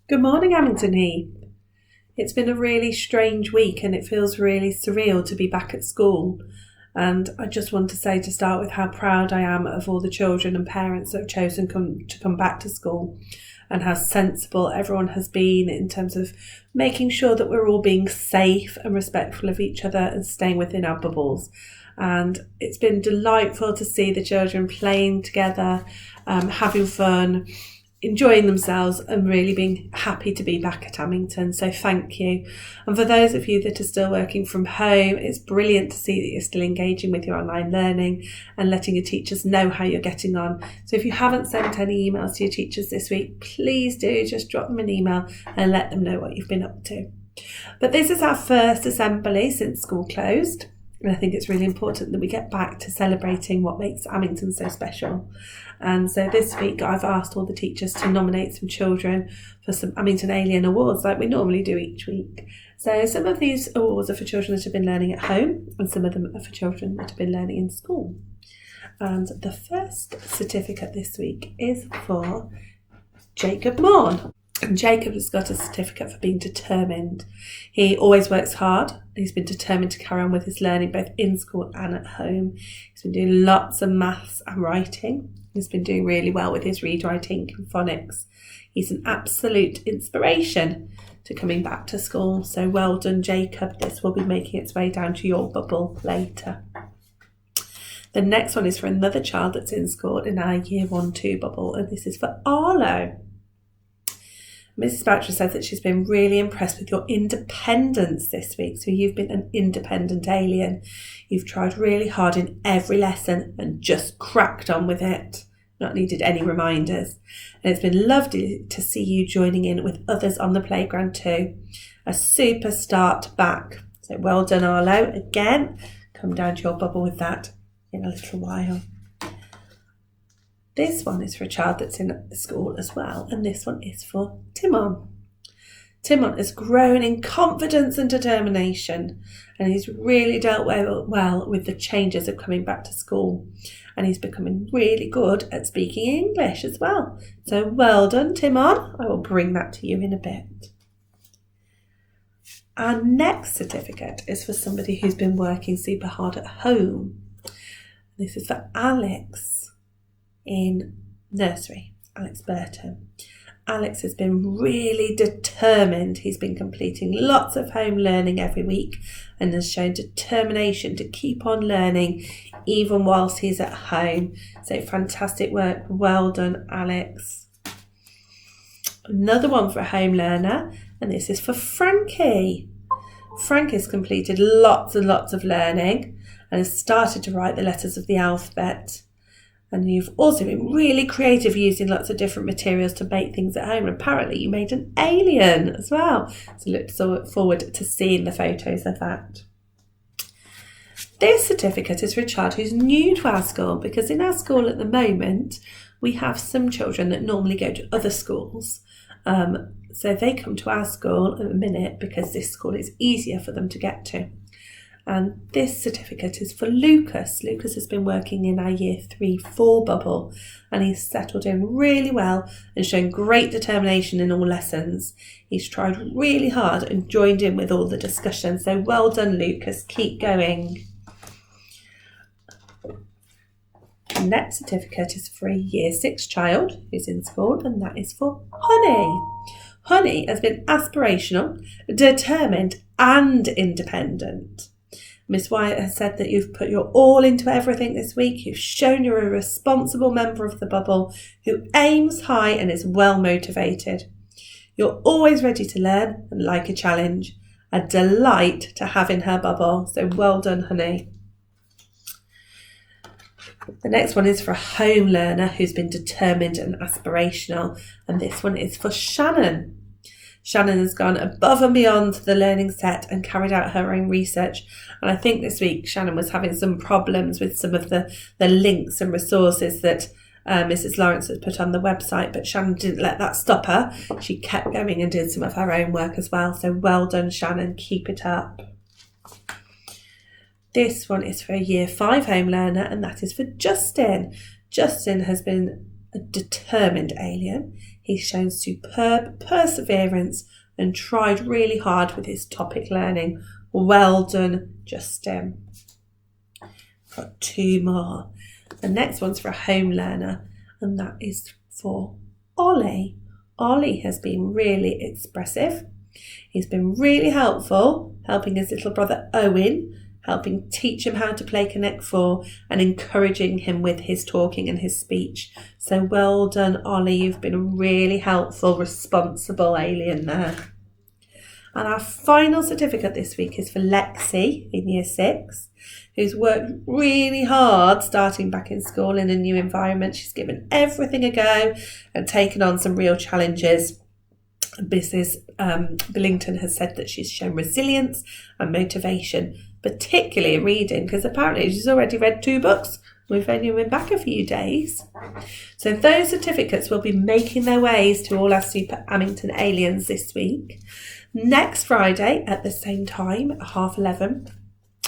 Good morning, Amington Heath. It's been a really strange week and it feels really surreal to be back at school. And I just want to say to start with how proud I am of all the children and parents that have chosen to come back to school, and how sensible everyone has been in terms of making sure that we're all being safe and respectful of each other and staying within our bubbles. And it's been delightful to see the children playing together, having fun, enjoying themselves and really being happy to be back at Amington. So thank you. And for those of you that are still working from home, it's brilliant to see that you're still engaging with your online learning and letting your teachers know how you're getting on. So if you haven't sent any emails to your teachers this week, please do just drop them an email and let them know what you've been up to. But this is our first assembly since school closed. And I think it's really important that we get back to celebrating what makes Amington so special. And so this week I've asked all the teachers to nominate some children for some Amington Alien Awards like we normally do each week. So some of these awards are for children that have been learning at home and some of them are for children that have been learning in school. And the first certificate this week is for Jacob Morn. And Jacob has got a certificate for being determined. He always works hard. He's been determined to carry on with his learning both in school and at home. He's been doing lots of maths and writing. He's been doing really well with his read, writing and phonics. He's an absolute inspiration to coming back to school. So well done, Jacob. This will be making its way down to your bubble later. The next one is for another child that's in school in our Year 1-2 bubble, and this is for Arlo. Mrs. Boucher said that she's been really impressed with your independence this week. So you've been an independent alien. You've tried really hard in every lesson and just cracked on with it. Not needed any reminders. And it's been lovely to see you joining in with others on the playground too. A super start back. So well done, Arlo. Again, come down to your bubble with that in a little while. This one is for a child that's in school as well, and this one is for Timon. Timon has grown in confidence and determination, and he's really dealt well with the changes of coming back to school, and he's becoming really good at speaking English as well. So well done, Timon. I will bring that to you in a bit. Our next certificate is for somebody who's been working super hard at home. This is for Alex in nursery, Alex Burton. Alex has been really determined. He's been completing lots of home learning every week and has shown determination to keep on learning even whilst he's at home. So fantastic work. Well done, Alex. Another one for a home learner, and this is for Frankie. Frank has completed lots and lots of learning and has started to write the letters of the alphabet. And you've also been really creative using lots of different materials to make things at home. And apparently you made an alien as well. So look forward to seeing the photos of that. This certificate is for a child who's new to our school, because in our school at the moment, we have some children that normally go to other schools. So they come to our school at the minute because this school is easier for them to get to. And this certificate is for Lucas. Lucas has been working in our Year 3-4 bubble, and he's settled in really well and shown great determination in all lessons. He's tried really hard and joined in with all the discussion. So well done, Lucas. Keep going. The next certificate is for a Year 6 child who's in school, and that is for Honey. Honey has been aspirational, determined and independent. Miss Wyatt has said that you've put your all into everything this week. You've shown you're a responsible member of the bubble who aims high and is well motivated. You're always ready to learn and like a challenge. A delight to have in her bubble. So well done, Honey. The next one is for a home learner who's been determined and aspirational, and this one is for Shannon. Shannon has gone above and beyond the learning set and carried out her own research. And I think this week Shannon was having some problems with some of the links and resources that Mrs. Lawrence had put on the website, but Shannon didn't let that stop her. She kept going and did some of her own work as well. So well done, Shannon. Keep it up. This one is for a Year 5 home learner, and that is for Justin. Justin has been a determined alien. He's shown superb perseverance and tried really hard with his topic learning. Well done, Justin. Got 2 more. The next one's for a home learner, and that is for Ollie. Ollie has been really expressive. He's been really helpful, helping his little brother Owen, helping teach him how to play Connect 4 and encouraging him with his talking and his speech. So well done, Ollie. You've been a really helpful, responsible alien there. And our final certificate this week is for Lexi in Year 6, who's worked really hard starting back in school in a new environment. She's given everything a go and taken on some real challenges. Mrs. Billington has said that she's shown resilience and motivation, particularly in reading, because apparently she's already read 2 books. We've only been back a few days. So those certificates will be making their ways to all our Super Amington aliens this week. Next Friday at the same time at 11:30,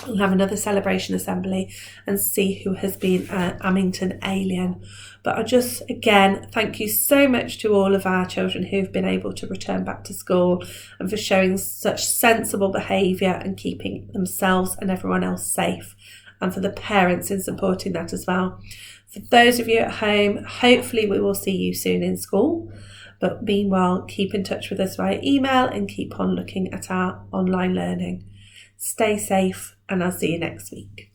we'll have another celebration assembly and see who has been an Amington alien. But I just, again, thank you so much to all of our children who've been able to return back to school and for showing such sensible behaviour and keeping themselves and everyone else safe, and for the parents in supporting that as well. For those of you at home, hopefully we will see you soon in school. But meanwhile, keep in touch with us via email and keep on looking at our online learning. Stay safe, and I'll see you next week.